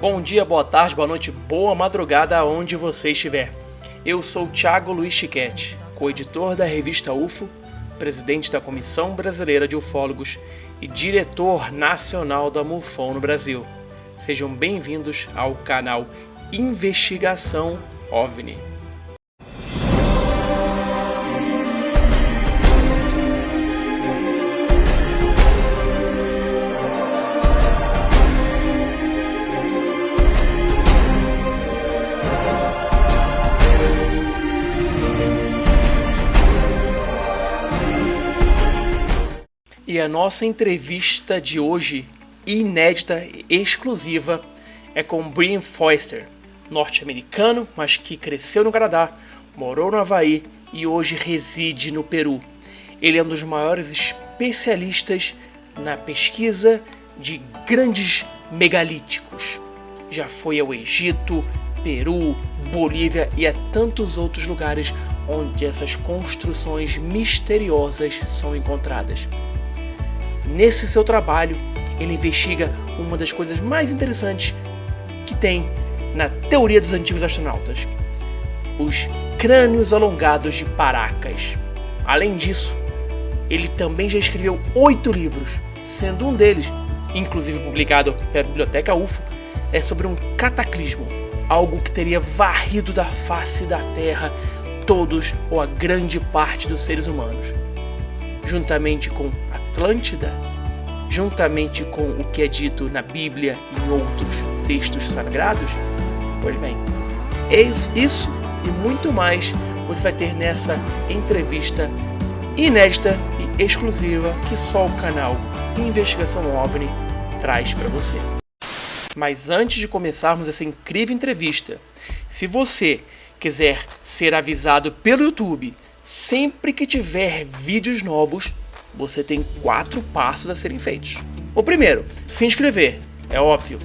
Bom dia, boa tarde, boa noite, boa madrugada aonde você estiver. Eu sou Thiago Luiz Chiquete, co-editor da revista UFO, presidente da Comissão Brasileira de Ufólogos e diretor nacional da MUFON no Brasil. Sejam bem-vindos ao canal Investigação Ovni. E a nossa entrevista de hoje, inédita e exclusiva, é com Brien Foerster, norte-americano, mas que cresceu no Canadá, morou no Havaí e hoje reside no Peru. Ele é um dos maiores especialistas na pesquisa de grandes megalíticos. Já foi ao Egito, Peru, Bolívia e a tantos outros lugares onde essas construções misteriosas são encontradas. Nesse seu trabalho, ele investiga uma das coisas mais interessantes que tem na teoria dos antigos astronautas: os crânios alongados de Paracas. Além disso, ele também já escreveu 8 livros, sendo um deles, inclusive publicado pela Biblioteca UFO, é sobre um cataclismo, algo que teria varrido da face da Terra todos ou a grande parte dos seres humanos. Juntamente com Atlântida, juntamente com o que é dito na Bíblia e em outros textos sagrados, pois bem, isso e muito mais você vai ter nessa entrevista inédita e exclusiva que só o canal Investigação OVNI traz para você. Mas antes de começarmos essa incrível entrevista, se você quiser ser avisado pelo YouTube sempre que tiver vídeos novos, você tem 4 passos a serem feitos. O primeiro, se inscrever, é óbvio.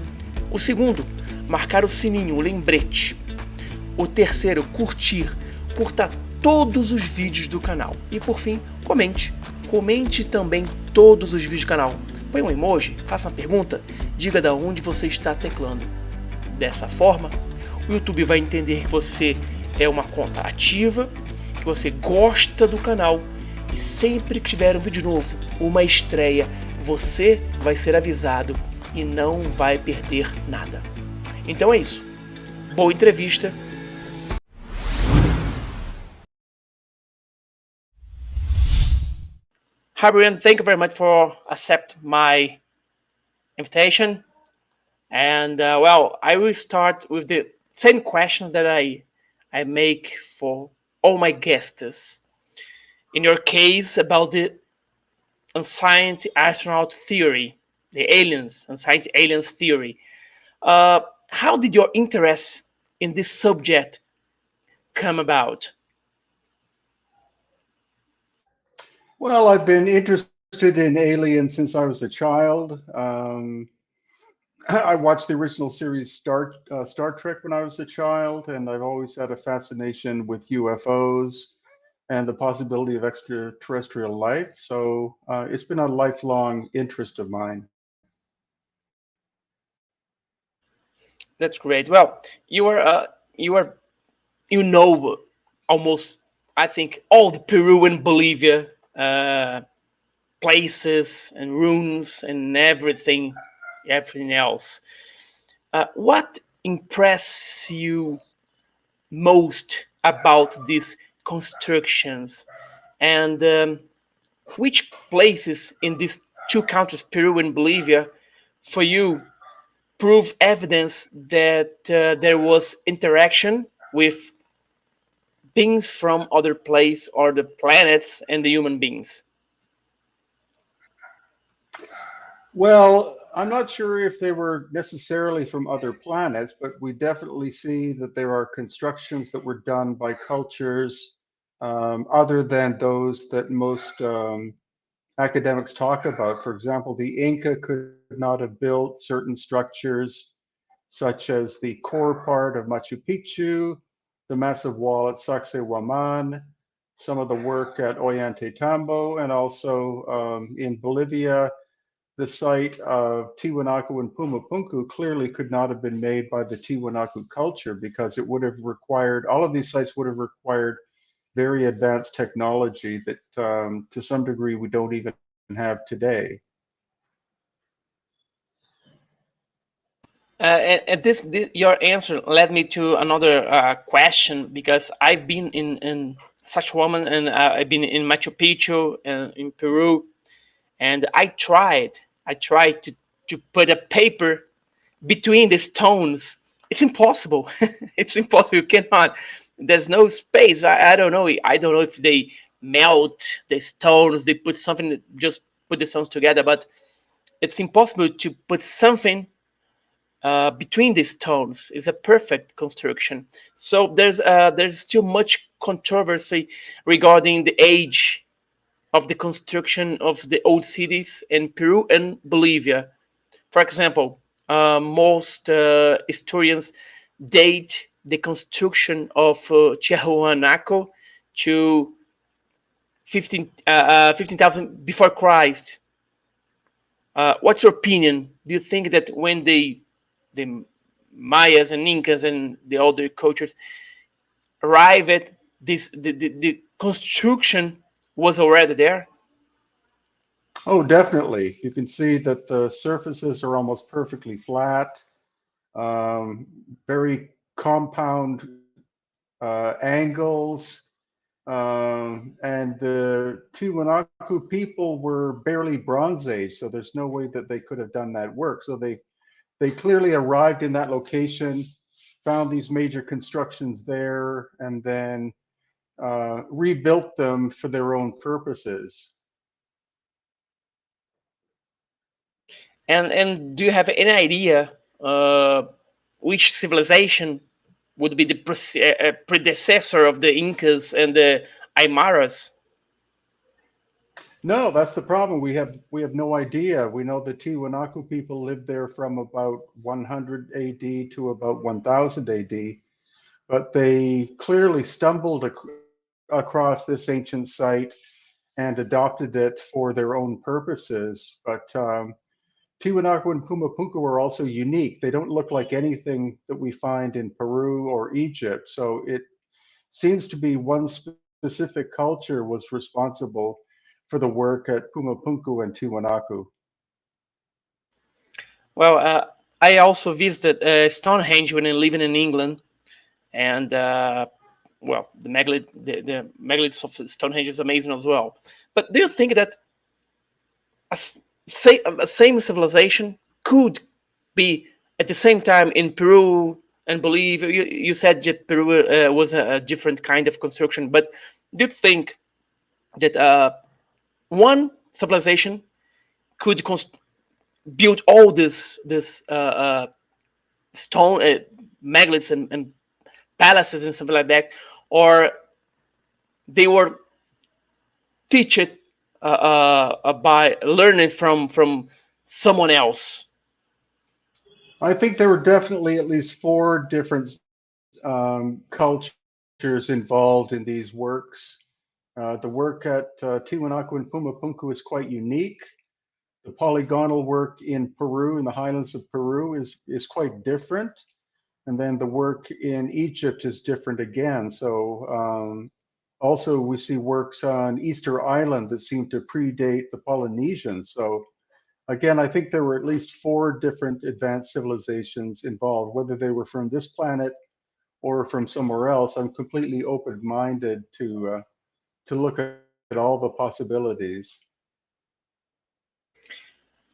O segundo, marcar o sininho, o lembrete. O terceiro, curtir. Curta todos os vídeos do canal. E por fim, comente. Comente também todos os vídeos do canal. Põe um emoji, faça uma pergunta, diga de onde você está teclando. Dessa forma, o YouTube vai entender que você é uma conta ativa, que você gosta do canal e sempre que tiver um vídeo novo, uma estreia, você vai ser avisado e não vai perder nada. Então é isso. Boa entrevista. Hi Brien, thank you very much for accept my invitation. And I will start with the same question that I make for all my guests. In your case, about the unscientific astronaut theory, the unscientific aliens theory, how did your interest in this subject come about? Well, I've been interested in aliens since I was a child. I watched the original series Star Trek when I was a child, and I've always had a fascination with UFOs and the possibility of extraterrestrial life. So it's been a lifelong interest of mine. That's great. Well, you know almost, I think, all the Peru and Bolivia places and ruins and everything else. What impressed you most about these constructions, and which places in these 2 countries, Peru and Bolivia, for you prove evidence that there was interaction with beings from other places or the planets and the human beings? Well, I'm not sure if they were necessarily from other planets, but we definitely see that there are constructions that were done by cultures other than those that most academics talk about. For example, the Inca could not have built certain structures, such as the core part of Machu Picchu, the massive wall at Sacsayhuaman, some of the work at Ollantaytambo, and also in Bolivia, the site of Tiwanaku and Pumapunku clearly could not have been made by the Tiwanaku culture because it would have required, all of these sites would have required very advanced technology that to some degree we don't even have today. And this, your answer led me to another question because I've been in Sacsayhuaman and I've been in Machu Picchu and in Peru, and I tried to put a paper between the stones. It's impossible. It's impossible. You cannot. There's no space. I don't know. I don't know if they melt the stones. They put something, just put the stones together, but it's impossible to put something between these stones. Is a perfect construction. So there's still much controversy regarding the age of the construction of the old cities in Peru and Bolivia. For example, most historians date the construction of Tiahuanaco to 15,000 before Christ. What's your opinion? Do you think that when the Mayas and Incas and the other cultures arrived at this, the construction was already there? Oh, definitely. You can see that the surfaces are almost perfectly flat, very compound angles, and the Tiwanaku people were barely Bronze Age, so there's no way that they could have done that work. So they clearly arrived in that location, found these major constructions there, and then rebuilt them for their own purposes. And do you have any idea uh, which civilization would be the predecessor of the Incas and the Aymaras? No, that's the problem. We have no idea. We know the Tiwanaku people lived there from about 100 AD to about 1000 AD, but they clearly stumbled across this ancient site and adopted it for their own purposes. But Tiwanaku and Pumapunku are also unique. They don't look like anything that we find in Peru or Egypt. So it seems to be one specific culture was responsible for the work at Pumapunku and Tiwanaku. Well, I also visited Stonehenge when I living in England, and well, the megaliths of Stonehenge is amazing as well. But do you think that a same civilization could be at the same time in Peru and Bolivia? You said that Peru was a different kind of construction, but do you think that one civilization could build all this stone megaliths and palaces and something like that, or they were teach it by learning from someone else? I think there were definitely at least four different cultures involved in these works. The work at Tiwanaku and Pumapunku is quite unique. The polygonal work in Peru, in the highlands of Peru, is quite different. And then the work in Egypt is different again. So also we see works on Easter Island that seem to predate the Polynesians. So again, I think there were at least four different advanced civilizations involved, whether they were from this planet or from somewhere else. I'm completely open-minded to look at all the possibilities.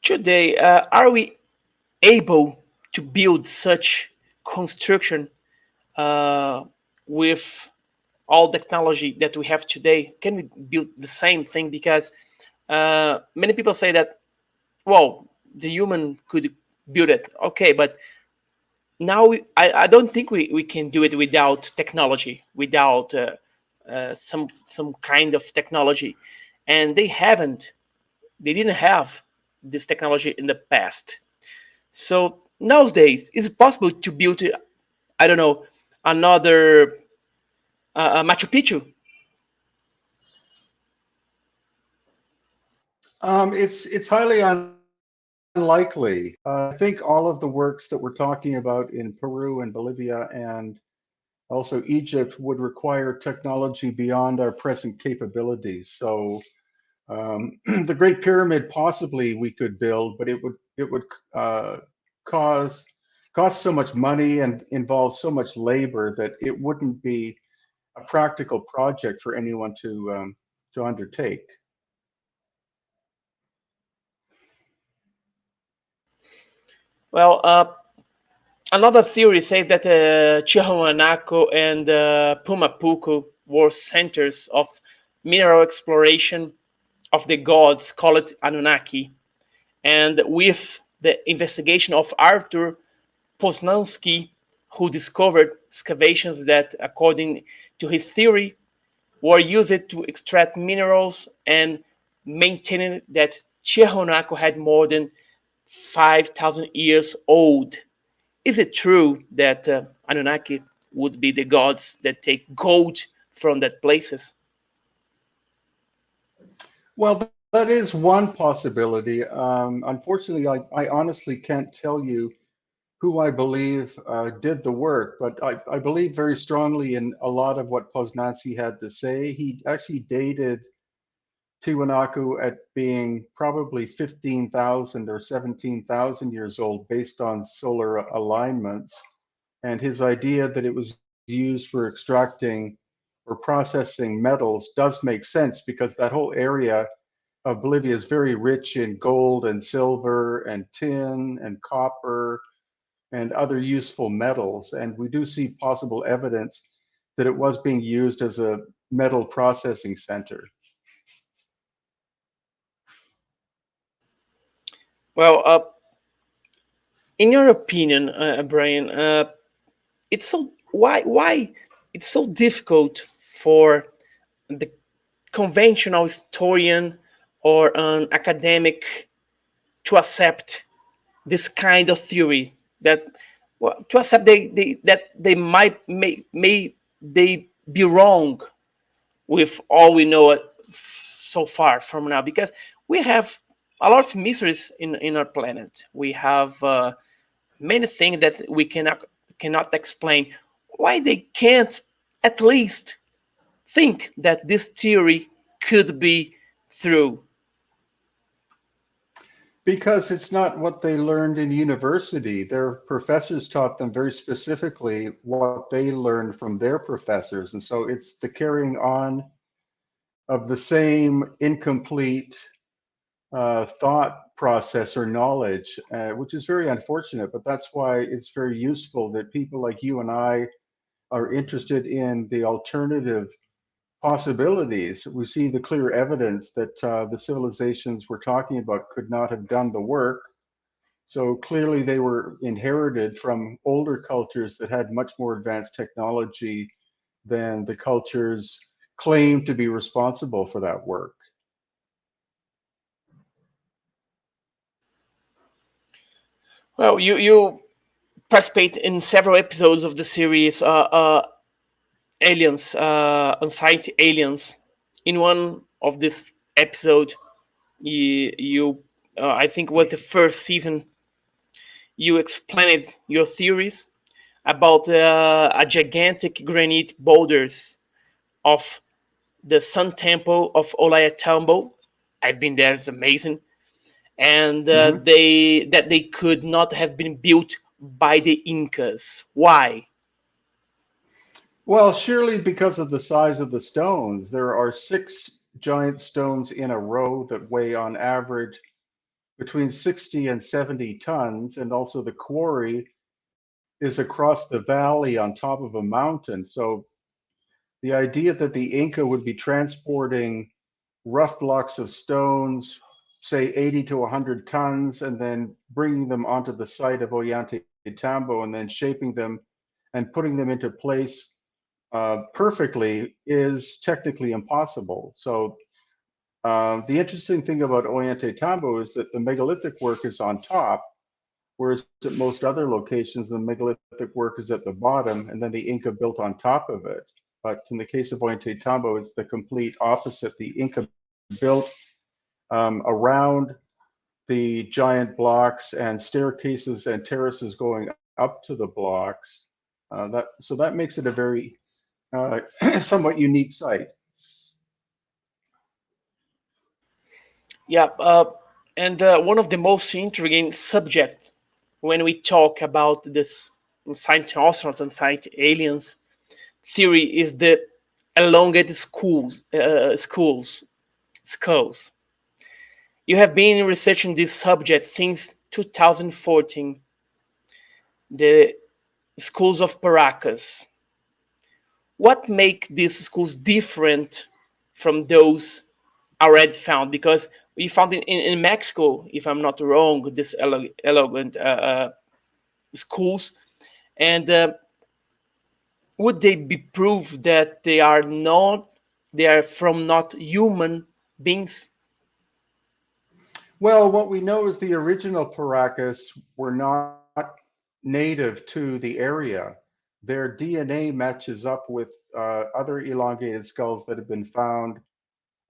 Today, are we able to build such construction uh, with all technology that we have today? Can we build the same thing? Because many people say that, well, the human could build it. Okay, but now I don't think we can do it without technology, without some kind of technology. And they didn't have this technology in the past. So nowadays, is it possible to build, I don't know, another Machu Picchu? It's highly unlikely. Unlikely. I think all of the works that we're talking about in Peru and Bolivia and also Egypt would require technology beyond our present capabilities. So the Great Pyramid possibly we could build, but it would uh, cause cost so much money and involve so much labor that it wouldn't be a practical project for anyone to undertake. Well, another theory says that Tiahuanaco and Pumapuco were centers of mineral exploration of the gods called Anunnaki. And with the investigation of Arthur Poznansky, who discovered excavations that, according to his theory, were used to extract minerals and maintaining that Tiahuanaco had more than 5,000 years old. Is it true that Anunnaki would be the gods that take gold from that places? Well, that is one possibility. Unfortunately, I honestly can't tell you who I believe did the work, but I believe very strongly in a lot of what Poznanski had to say. He actually dated Tiwanaku at being probably 15,000 or 17,000 years old based on solar alignments. And his idea that it was used for extracting or processing metals does make sense because that whole area of Bolivia is very rich in gold and silver and tin and copper and other useful metals. And we do see possible evidence that it was being used as a metal processing center. Well, in your opinion, Brian, it's so why it's so difficult for the conventional historian or an academic to accept this kind of theory that, well, to accept that they may they be wrong with all we know so far from now, because we have a lot of mysteries in our planet. We have many things that we cannot explain. Why they can't at least think that this theory could be true? Because it's not what they learned in university. Their professors taught them very specifically what they learned from their professors. And so it's the carrying on of the same incomplete thought process or knowledge, which is very unfortunate. But that's why it's very useful that people like you and I are interested in the alternative possibilities. We see the clear evidence that the civilizations we're talking about could not have done the work. So clearly, they were inherited from older cultures that had much more advanced technology than the cultures claimed to be responsible for that work. Well, you participate in several episodes of the series Aliens, Unsighted Aliens. In one of this episode, you I think it was the first season, you explained your theories about a gigantic granite boulders of the Sun Temple of Ollantaytambo. I've been there; it's amazing, and Mhm. they could not have been built by the Incas. Why? Well, surely because of the size of the stones, there are six giant stones in a row that weigh on average between 60 and 70 tons. And also, the quarry is across the valley on top of a mountain. So, the idea that the Inca would be transporting rough blocks of stones, say 80 to 100 tons, and then bringing them onto the site of Ollantaytambo and then shaping them and putting them into place perfectly is technically impossible. So the interesting thing about Ollantaytambo is that the megalithic work is on top, whereas at most other locations, the megalithic work is at the bottom, and then the Inca built on top of it. But in the case of Ollantaytambo, it's the complete opposite. The Inca built around the giant blocks and staircases and terraces going up to the blocks. So that makes it a very somewhat unique site. Yeah, and one of the most intriguing subjects when we talk about this science astronauts and science aliens theory is the elongated skulls. You have been researching this subject since 2014, the schools of Paracas. What make these schools different from those already found? Because we found in Mexico, if I'm not wrong, this elegant schools, and would they be proof that they are from not human beings? Well, what we know is the original Paracas were not native to the area. Their DNA matches up with other elongated skulls that have been found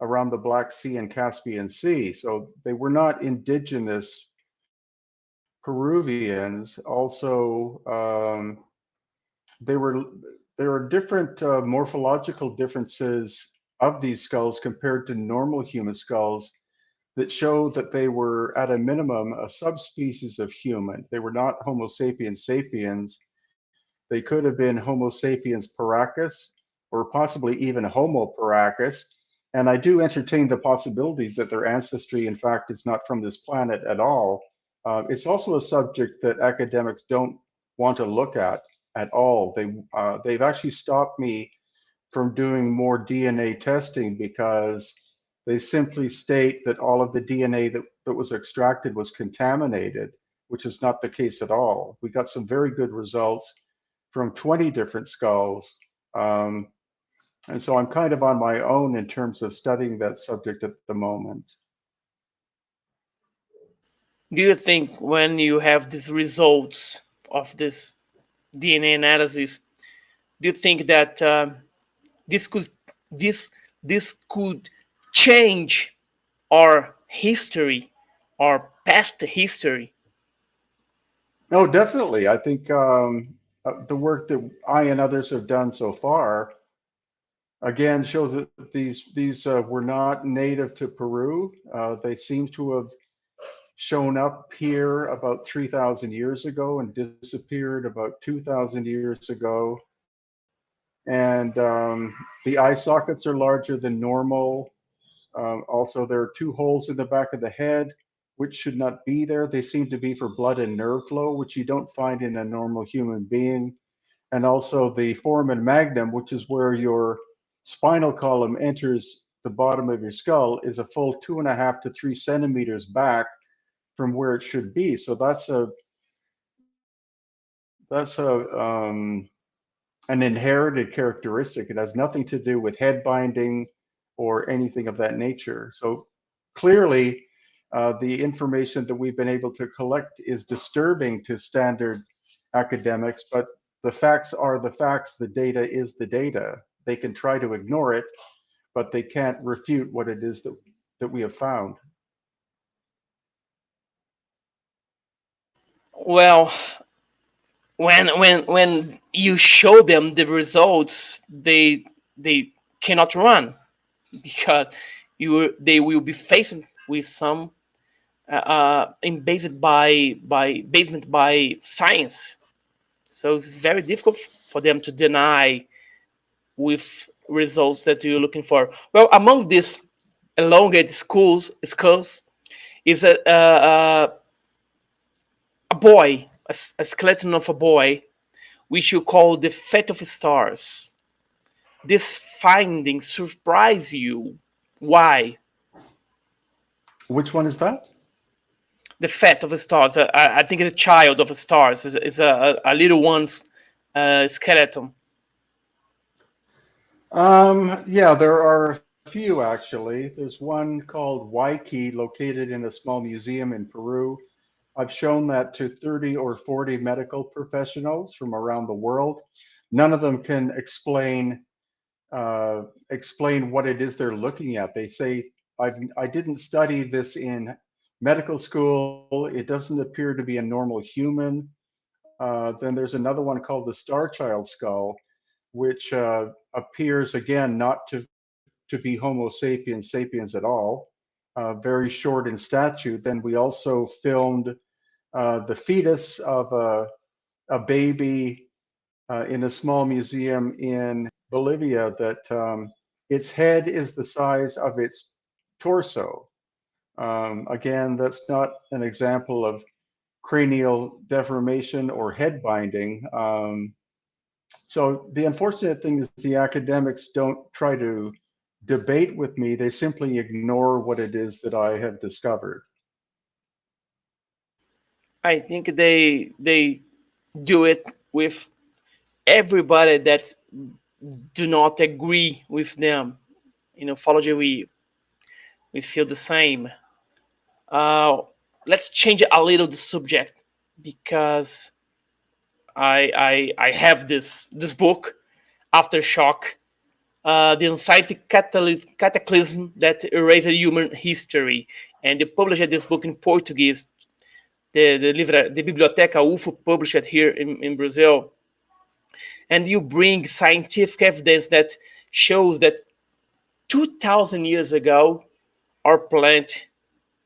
around the Black Sea and Caspian Sea. So they were not indigenous Peruvians. Also, they were there are different morphological differences of these skulls compared to normal human skulls that show that they were at a minimum a subspecies of human. They were not Homo sapiens sapiens. They could have been Homo sapiens paracus or possibly even Homo paracus. And I do entertain the possibility that their ancestry, in fact, is not from this planet at all. It's also a subject that academics don't want to look at all. They've actually stopped me from doing more DNA testing because they simply state that all of the DNA that was extracted was contaminated, which is not the case at all. We got some very good results from 20 different skulls. Um, and so I'm kind of on my own in terms of studying that subject at the moment. Do you think when you have these results of this DNA analysis, do you think that this could this this could change our history, our past history? No, definitely. I think the work that I and others have done so far again shows that these were not native to Peru. They seem to have shown up here about 3,000 years ago and disappeared about 2,000 years ago. And the eye sockets are larger than normal. Also, there are two holes in the back of the head, which should not be there. They seem to be for blood and nerve flow, which you don't find in a normal human being. And also the foramen magnum, which is where your spinal column enters the bottom of your skull, is a full 2.5 to 3 centimeters back from where it should be. So that's an inherited characteristic. It has nothing to do with head binding or anything of that nature. So clearly, the information that we've been able to collect is disturbing to standard academics, but the facts are the facts. The data is the data. They can try to ignore it, but they can't refute what it is that we have found. Well, when you show them the results, they cannot run because they will be facing with some based basement by science. So it's very difficult for them to deny with results that you're looking for. Well, among these elongated skulls is a boy, a skeleton of a boy, which you call the fate of stars. This finding surprise you. Why? Which one is that? The fate of the stars. I think it's a child of the stars. Is a little one's skeleton. Yeah, there are a few actually. There's one called Waikiki located in a small museum in Peru. I've shown that to 30 or 40 medical professionals from around the world. None of them can explain what it is they're looking at. They say, I didn't study this in medical school. It doesn't appear to be a normal human. Then there's another one called the Star Child skull, which appears again not to be Homo sapiens sapiens at all, very short in stature. Then we also filmed the fetus of a baby in a small museum in Bolivia that its head is the size of its torso. Again, that's not an example of cranial deformation or head binding. So the unfortunate thing is the academics don't try to debate with me. They simply ignore what it is that I have discovered. I think they do it with everybody that do not agree with them. In ufology, we feel the same. Uh, let's change a little the subject because I have this book, Aftershock, the anxiety cataclysm that erased human history, and they published this book in Portuguese. The Biblioteca UFO published it here in Brazil, and you bring scientific evidence that shows that 2,000 years ago our planet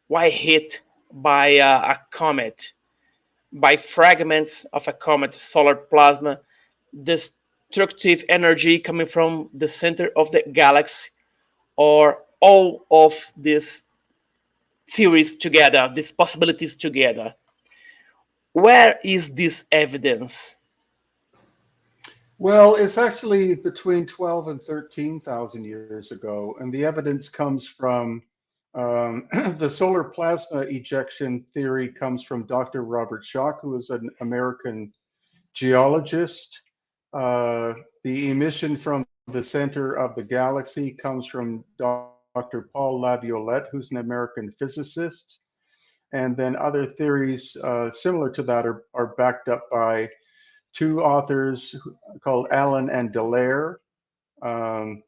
was hit by a comet, by fragments of a comet, solar plasma, destructive energy coming from the center of the galaxy, or all of these theories together, these possibilities together. Where is this evidence? Well, it's actually between 12 and 13,000 years ago, and the evidence comes from the solar plasma ejection theory comes from Dr. Robert Schoch, who is an American geologist. Uh, the emission from the center of the galaxy comes from Dr. Paul Laviolette, who's an American physicist. And then other theories similar to that are backed up by two authors called Allen and Dallaire, um,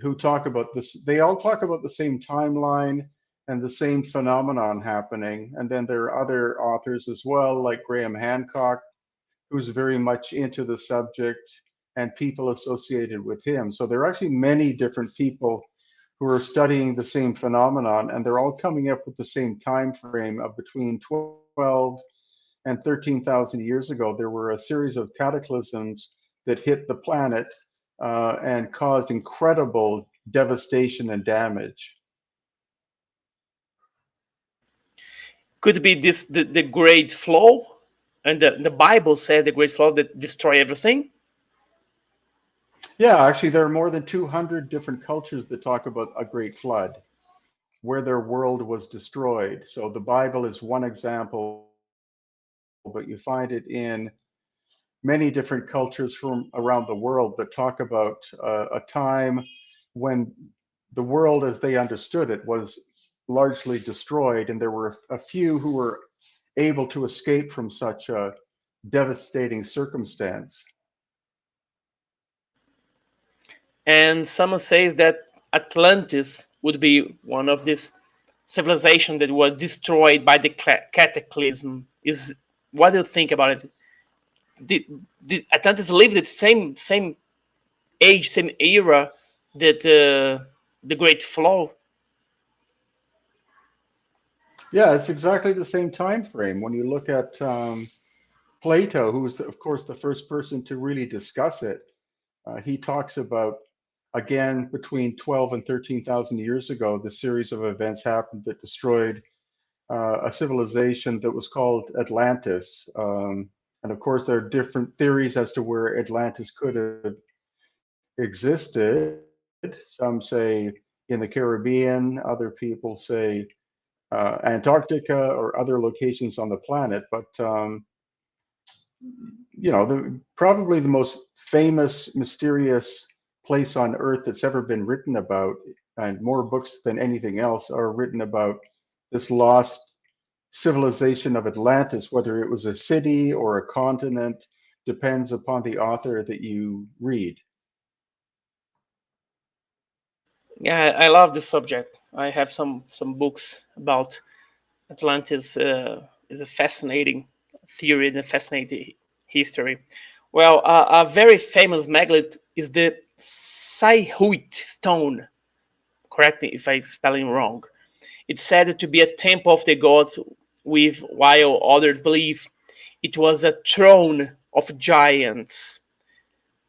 who talk about this. They all talk about the same timeline and the same phenomenon happening. And then there are other authors as well, like Graham Hancock, who's very much into the subject, and people associated with him. So there are actually many different people who are studying the same phenomenon, and they're all coming up with the same time frame of between 12 and 13,000 years ago. There were a series of cataclysms that hit the planet and caused incredible devastation and damage. Could be this the great flow, and the Bible says the great flow that destroy everything. Yeah, actually, there are more than 200 different cultures that talk about a great flood where their world was destroyed. So the Bible is one example, but you find it in many different cultures from around the world that talk about a time when the world as they understood it was largely destroyed, and there were a few who were able to escape from such a devastating circumstance. And someone says that Atlantis would be one of these civilization that was destroyed by the cataclysm. Is what do you think about it? Did, did Atlantis live the same age, same era that the Great Flow? Yeah, it's exactly the same time frame. When you look at Plato, who was, of course, the first person to really discuss it, he talks about, again, between 12 and 13,000 years ago, the series of events happened that destroyed a civilization that was called Atlantis. And of course, there are different theories as to where Atlantis could have existed. Some say in the Caribbean, other people say Antarctica or other locations on the planet. But probably the most famous, mysterious place on Earth that's ever been written about, and more books than anything else are written about this lost civilization of Atlantis, whether it was a city or a continent, depends upon the author that you read. Yeah, I love this subject. I have some books about Atlantis is a fascinating theory and a fascinating history. Well, a very famous megalith is the Saihuit stone. Correct me if I'm spelling wrong. It's said to be a temple of the gods, with while others believe it was a throne of giants.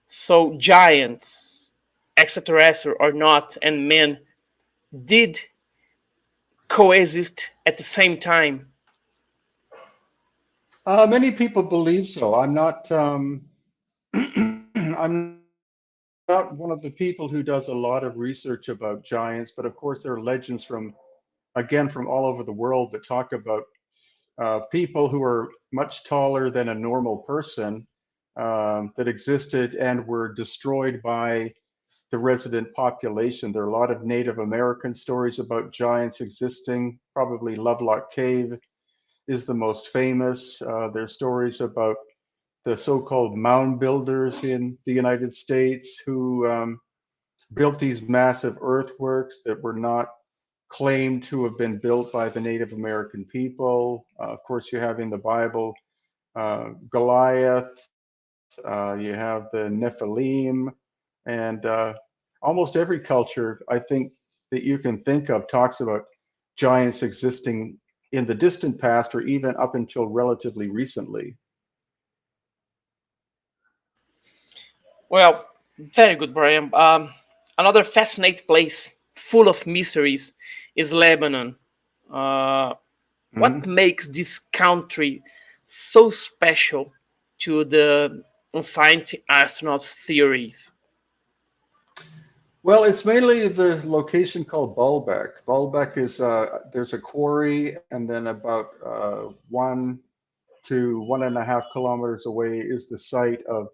So giants, extraterrestrial or not, and men did coexist at the same time. Many people believe so. I'm not. I'm not one of the people who does a lot of research about giants, but of course there are legends from, again, from all over the world that talk about people who are much taller than a normal person that existed and were destroyed by the resident population. There are a lot of Native American stories about giants existing. Probably Lovelock Cave is the most famous. There's stories about the so-called mound builders in the United States who built these massive earthworks that were not claimed to have been built by the Native American people. Of course, you have in the Bible Goliath, you have the Nephilim, and almost every culture, I think, that you can think of talks about giants existing in the distant past or even up until relatively recently. Well, very good, Brian. Another fascinating place full of mysteries is Lebanon. Uh, what Mhm. makes this country so special to the scientific astronauts' theories? Well, it's mainly the location called Baalbek. Baalbek is there's a quarry, and then about 1 to 1.5 kilometers away is the site of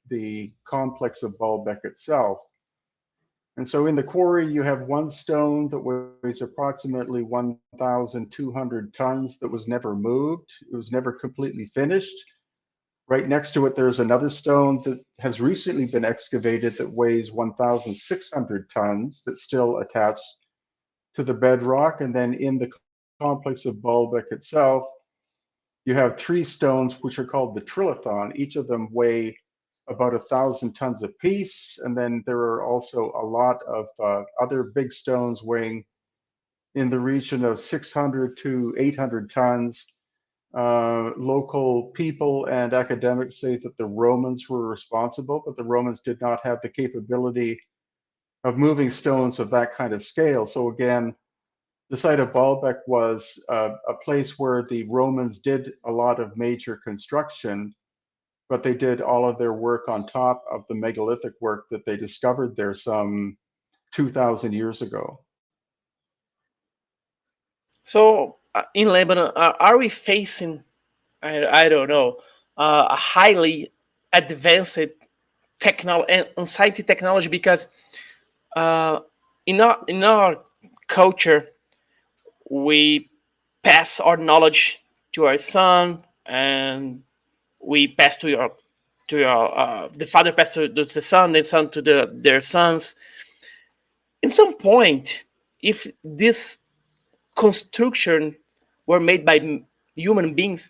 the complex of Baalbek itself. And so in the quarry, you have one stone that weighs approximately 1,200 tons that was never moved. It was never completely finished. Right next to it, there's another stone that has recently been excavated that weighs 1,600 tons that's still attached to the bedrock. And then in the complex of Baalbek itself, you have three stones which are called the trilithon. Each of them weigh about 1,000 tons apiece. And then there are also a lot of other big stones weighing in the region of 600 to 800 tons. Local people and academics say that the Romans were responsible, but the Romans did not have the capability of moving stones of that kind of scale. So again, the site of Baalbek was a place where the Romans did a lot of major construction, but they did all of their work on top of the megalithic work that they discovered there some 2,000 years ago. So, in Lebanon, are we facing, I don't know, a highly advanced technology and scientific technology? Because uh, in our culture, we pass our knowledge to our son, and we pass to your the father pass to the son, the son to their sons. In some point, if this construction were made by human beings,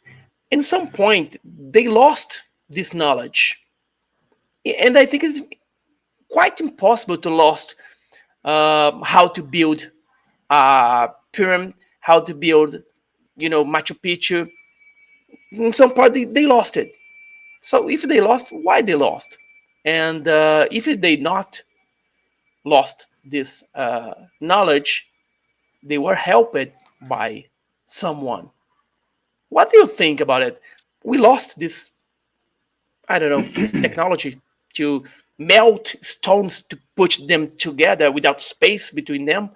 in some point they lost this knowledge, and I think it's quite impossible to lost how to build a pyramid, how to build, Machu Picchu. In some part they lost it. So if they lost, why they lost? And if they not lost this knowledge, they were helped by someone. What do you think about it? We lost this, I don't know, this technology to melt stones to put them together without space between them,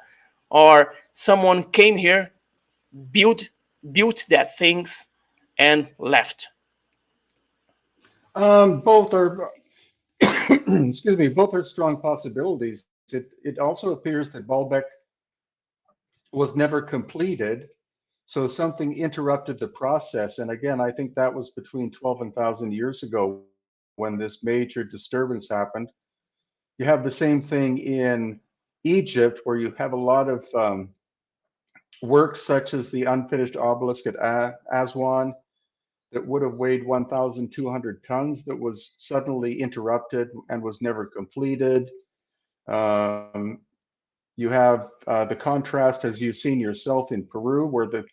or someone came here, built built that things, and left. Both are, excuse me, both are strong possibilities. It also appears that Baalbek was never completed, so something interrupted the process. And again, I think that was between 12 and 1,000 years ago when this major disturbance happened. You have the same thing in Egypt, where you have a lot of works such as the unfinished obelisk at Aswan that would have weighed 1,200 tons that was suddenly interrupted and was never completed. Um, you have the contrast, as you've seen yourself in Peru, where the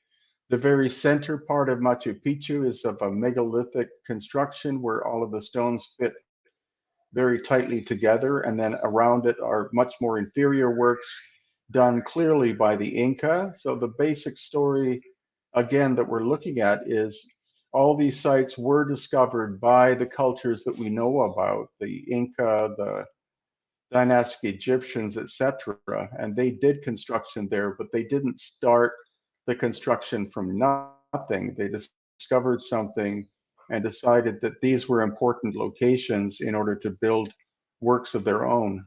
very center part of Machu Picchu is of a megalithic construction where all of the stones fit very tightly together, and then around it are much more inferior works done clearly by the Inca. So the basic story, again, that we're looking at is all these sites were discovered by the cultures that we know about, the Inca, the dynastic Egyptians, etc. And they did construction there, but they didn't start the construction from nothing. They discovered something and decided that these were important locations in order to build works of their own.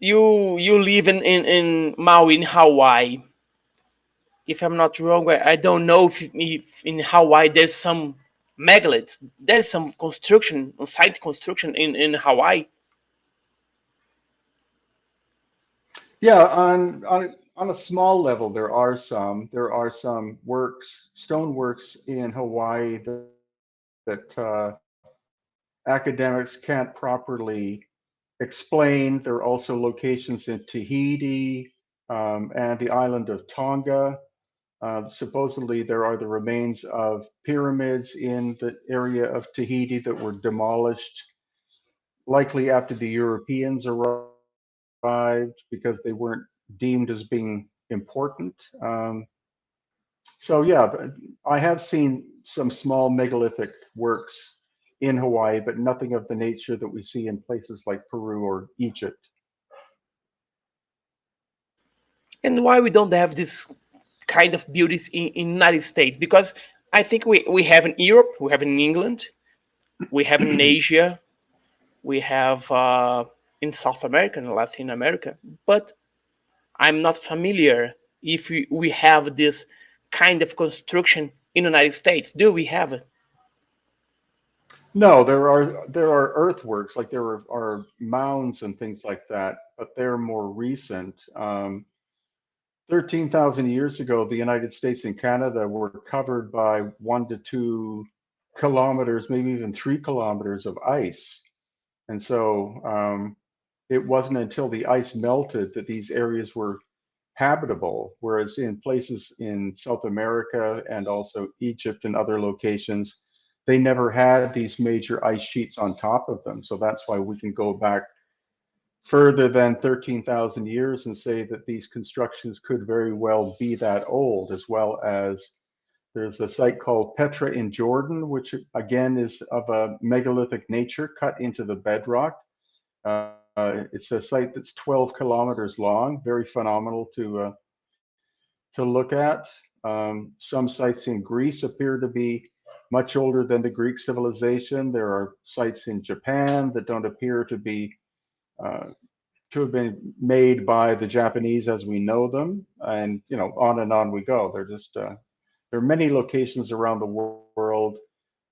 You live in Maui, in Hawaii. If I'm not wrong, I don't know if in Hawaii there's some megaliths. There's some construction, site construction in Hawaii. Yeah, on a small level, there are some works, stone works in Hawaii that academics can't properly explain. There are also locations in Tahiti and the island of Tonga. Supposedly, there are the remains of pyramids in the area of Tahiti that were demolished, likely after the Europeans arrived because they weren't deemed as being important. So yeah, I have seen some small megalithic works in Hawaii, but nothing of the nature that we see in places like Peru or Egypt. And why we don't have this kind of beauties in United States? Because I think we have in Europe, we have in England, we have in Asia, we have in South America and Latin America, but I'm not familiar if we have this kind of construction in the United States. Do we have it? No, there are earthworks, like are mounds and things like that, but they're more recent. 13,000 years ago, the United States and Canada were covered by 1 to 2 kilometers, maybe even 3 kilometers of ice. And so it wasn't until the ice melted that these areas were habitable, whereas in places in South America and also Egypt and other locations, they never had these major ice sheets on top of them. So that's why we can go back further than 13,000 years and say that these constructions could very well be that old, as well as there's a site called Petra in Jordan, which again is of a megalithic nature cut into the bedrock. It's a site that's 12 kilometers long, very phenomenal to look at. Some sites in Greece appear to be much older than the Greek civilization. There are sites in Japan that don't appear uh, to have been made by the Japanese as we know them, and on and on we go. There are many locations around the world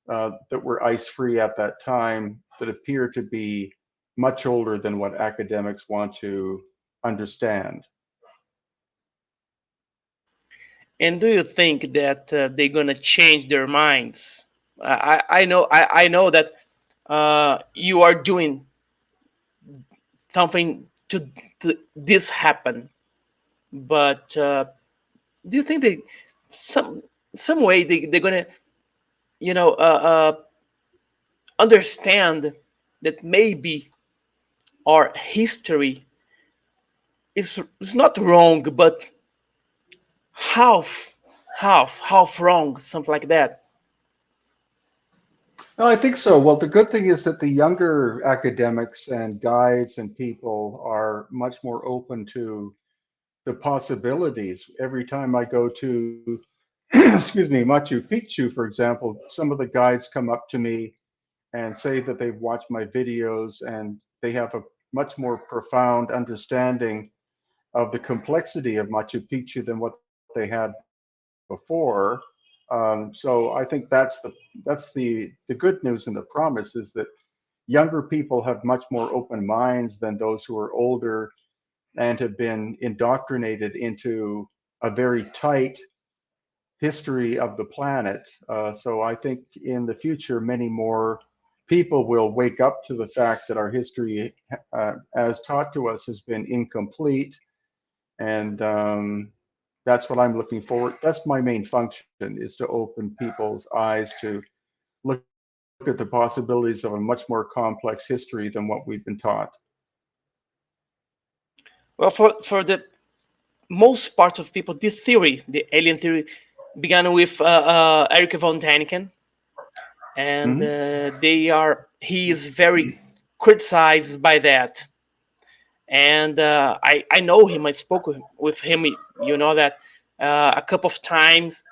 that were ice free at that time that appear to be much older than what academics want to understand. And do you think that they're gonna change their minds? I know that you are doing something to this happen, but do you think they some some way they're gonna you know uh, uh, understand that maybe our history is not wrong, but half half wrong, something like that? No, I think so. Well, the good thing is that the younger academics and guides and people are much more open to the possibilities. Every time I go to, excuse me, Machu Picchu, for example, some of the guides come up to me and say that they've watched my videos and they have a much more profound understanding of the complexity of Machu Picchu than what they had before. So I think that's the good news and the promise is that younger people have much more open minds than those who are older and have been indoctrinated into a very tight history of the planet. So I think in the future, many more people will wake up to the fact that our history, as taught to us, has been incomplete. And that's what I'm looking forward. That's my main function, is to open people's eyes to look at the possibilities of a much more complex history than what we've been taught. Well, for the most part of people, this theory, the alien theory, began with Eric von Däniken, and Mhm. he is very criticized by that. And I know him. I spoke with him. You know that a couple of times,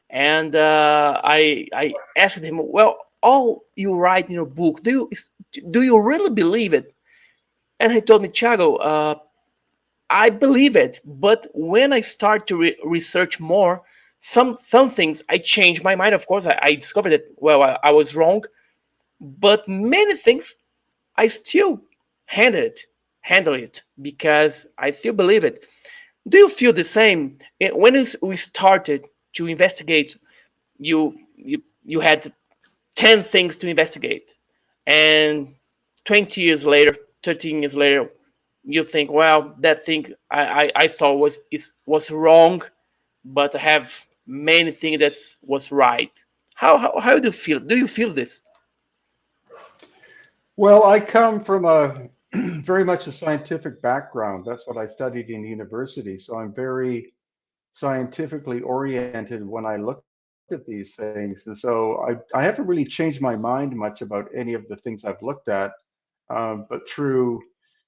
and I asked him, well, all you write in your book, do you really believe it? And he told me, Thiago, I believe it, but when I start to research more, some things I changed my mind. Of course, I discovered that, well, I was wrong, but many things I still handle it, handle it because I still believe it. Do you feel the same? When we started to investigate, you had 10 things to investigate, and 20 years later, 13 years later, you think, well, that thing I thought was wrong, but I have many things that was right. How do you feel? Do you feel this? Well, I come from a very much a scientific background. That's what I studied in university. So I'm very scientifically oriented when I look at these things. And so I haven't really changed my mind much about any of the things I've looked at. But through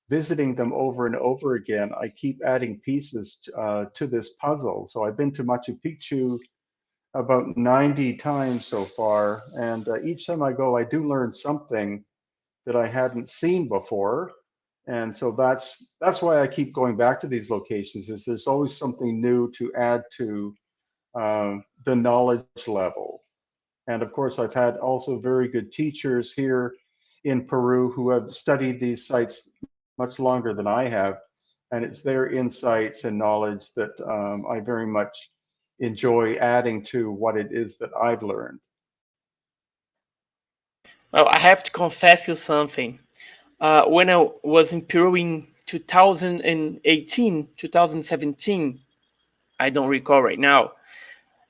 visiting them over and over again, I keep adding pieces to this puzzle. So I've been to Machu Picchu about 90 times so far. And each time I go, I do learn something that I hadn't seen before. And so that's why I keep going back to these locations. Is there's always something new to add to the knowledge level. And of course, I've had also very good teachers here in Peru who have studied these sites much longer than I have. And it's their insights and knowledge that I very much enjoy adding to what it is that I've learned. Well, I have to confess you something. When I was in Peru in 2018, 2017, I don't recall right now.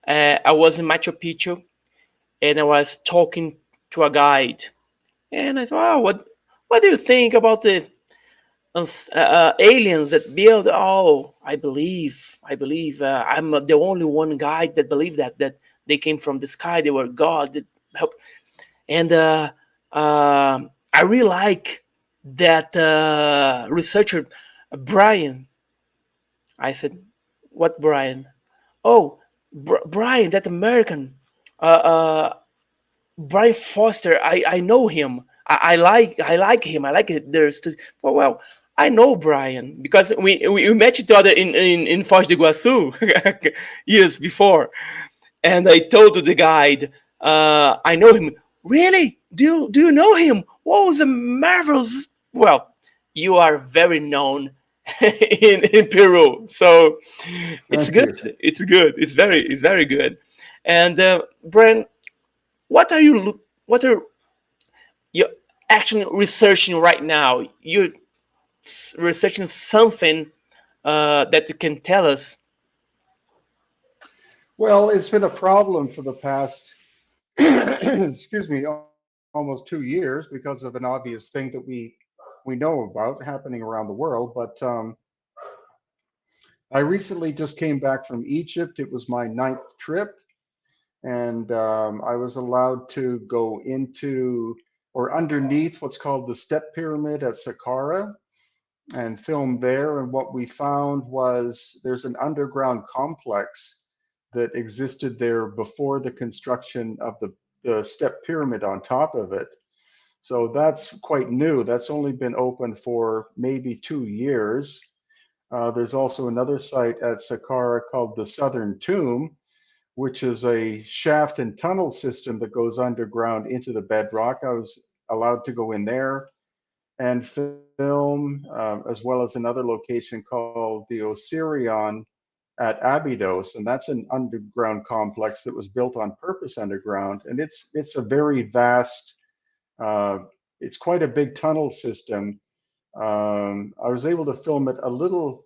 I was in Machu Picchu and I was talking to a guide, and I thought, oh, what do you think about the aliens that build? Oh, I believe I'm the only one guy that believe that they came from the sky, they were god that help. And I really like that researcher Brien. I said, what Brien? Oh, Brien, that American, Brien Foerster. I know him. I like him. I like it. Well, I know Brian because we met each other in Foz do Iguaçu years before, and I told to the guide, I know him. Really? Do you know him? What was a marvelous? Well, you are very known in Peru, so it's Thank good. you. It's good. It's very good. And Brian, what are you actually researching right now? You're researching something that you can tell us. Well, it's been a problem for the past, excuse me, almost 2 years because of an obvious thing that we know about happening around the world. But I recently just came back from Egypt. It was my ninth trip, and I was allowed to go into or underneath what's called the Step Pyramid at Saqqara and film there. And what we found was there's an underground complex that existed there before the construction of the Step Pyramid on top of it. So that's quite new. That's only been open for maybe 2 years. There's also another site at Saqqara called the Southern Tomb, which is a shaft and tunnel system that goes underground into the bedrock. I was allowed to go in there. and film, as well as another location called the Osirion at Abydos, and that's an underground complex that was built on purpose underground, and it's a very vast. Uh, it's quite a big tunnel system. I was able to film it a little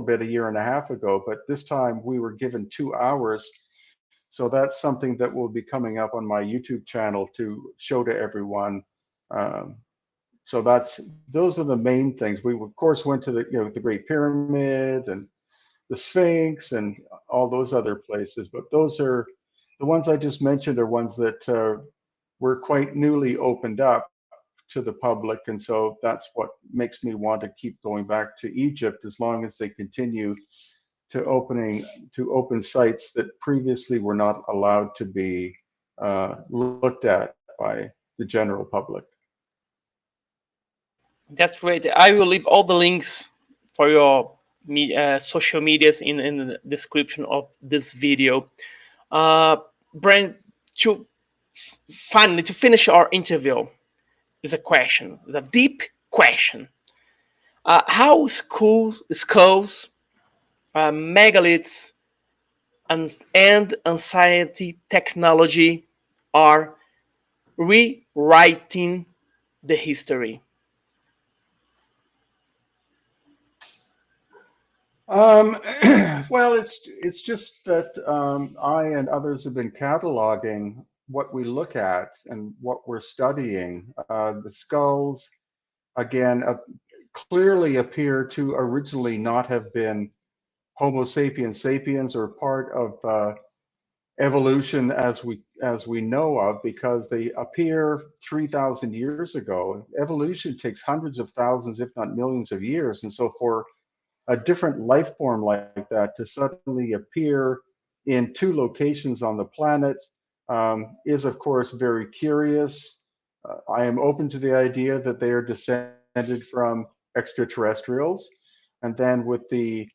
bit a year and a half ago, but this time we were given 2 hours. So that's something that will be coming up on my YouTube channel to show to everyone. Um, so those are the main things. We of course went to the Great Pyramid and the Sphinx and all those other places, but those are the ones I just mentioned are ones that were quite newly opened up to the public, and so that's what makes me want to keep going back to Egypt as long as they continue to open sites that previously were not allowed to be looked at by the general public. That's great. I will leave all the links for your social medias in the description of this video. Uh, Brent, to finally to finish our interview is a question. It's a deep question. How skulls, megaliths, and anxiety technology are rewriting the history? Um, well, it's just that I and others have been cataloging what we look at and what we're studying. The skulls, again, clearly appear to originally not have been Homo sapiens sapiens or part of evolution as we know of, because they appear 3,000 years ago. Evolution takes hundreds of thousands, if not millions of years, and so for a different life form like that to suddenly appear in two locations on the planet is, of course, very curious. I am open to the idea that they are descended from extraterrestrials. And then with the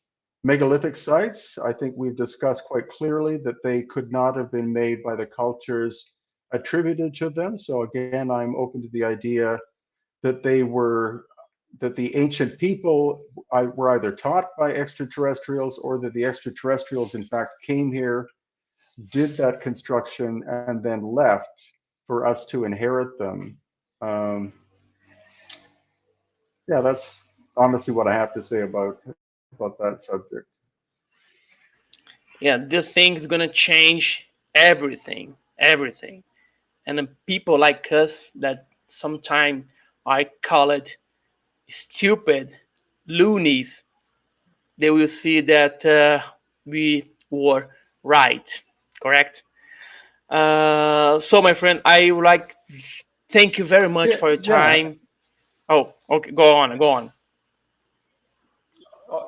megalithic sites, I think we've discussed quite clearly that they could not have been made by the cultures attributed to them. So again, I'm open to the idea that that the ancient people were either taught by extraterrestrials or that the extraterrestrials in fact came here, did that construction, and then left for us to inherit them. Um, yeah, that's honestly what I have to say about that subject. Yeah, this thing is gonna change everything, everything. And then people like us that sometimes I call it stupid loonies, they will see that we were right, correct? So, my friend, I would like thank you very much Yeah, for your yeah. time. Oh, okay, go on, go on. Uh,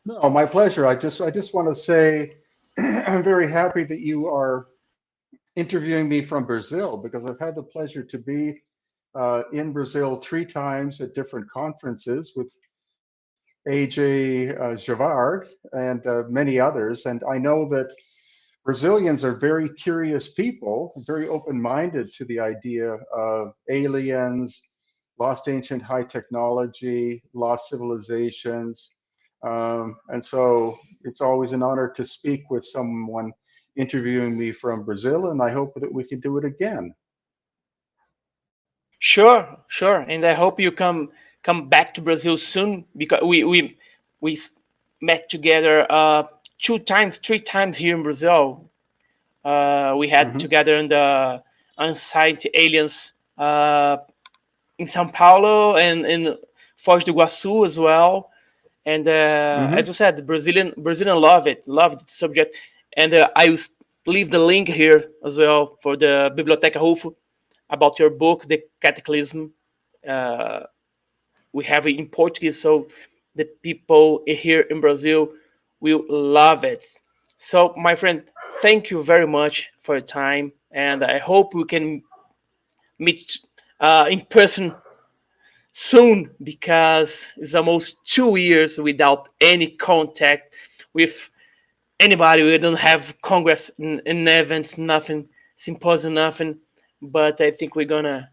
no, my pleasure. I just want to say I'm very happy that you are interviewing me from Brazil because I've had the pleasure to be in Brazil 3 times at different conferences with AJ Javard and many others. And I know that Brazilians are very curious people, very open minded to the idea of aliens, lost ancient high technology, lost civilizations. And so it's always an honor to speak with someone interviewing me from Brazil, and I hope that we can do it again. Sure, sure, and I hope you come back to Brazil soon because we met together 2 times, 3 times here in Brazil. We had Hmm. together in the Unsighted Aliens in São Paulo and in Foz do Iguaçu as well. And as Hmm. you said, the Brazilian love the subject. And I will leave the link here as well for the Biblioteca Rufo about your book, The Cataclysm. Uh, we have it in Portuguese, so the people here in Brazil will love it. So, my friend, thank you very much for your time, and I hope we can meet in person soon because it's almost 2 years without any contact with anybody. We don't have congress in events, nothing, symposium, nothing. But I think we're gonna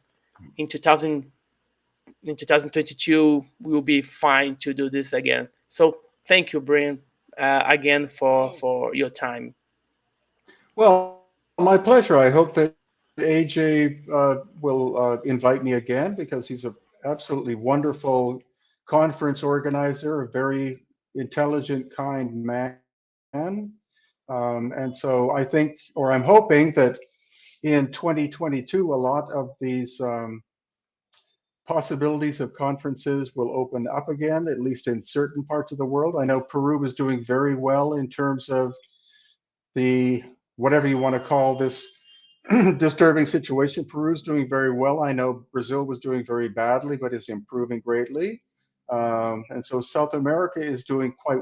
in 2026 in 2022 we will be fine to do this again. So thank you, Brien, again for your time. Well, my pleasure. I hope that AJ will invite me again because he's an absolutely wonderful conference organizer, a very intelligent, kind man. And so I think, or I'm hoping that in 2022, a lot of these possibilities of conferences will open up again, at least in certain parts of the world. I know Peru is doing very well in terms of the whatever you want to call this disturbing situation. Peru's doing very well. I know Brazil was doing very badly, but is improving greatly. And so South America is doing quite,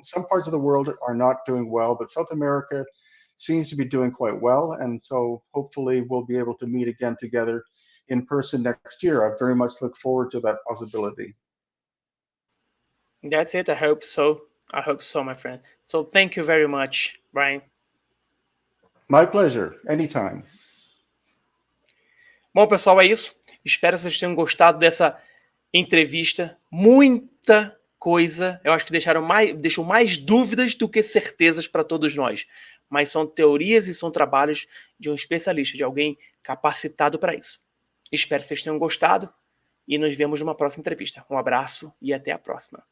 some parts of the world are not doing well, but South America seems to be doing quite well. And so hopefully we'll be able to meet again together in person next year. I very much look forward to that possibility. That's it. I hope so. I hope so, my friend. So thank you very much, Brien. My pleasure. Anytime. Bom, pessoal, é isso. Espero que vocês tenham gostado dessa entrevista. Muita coisa. Eu acho que deixou mais dúvidas do que certezas para todos nós. Mas são teorias e são trabalhos de um especialista, de alguém capacitado para isso. Espero que vocês tenham gostado e nos vemos numa próxima entrevista. Um abraço e até a próxima.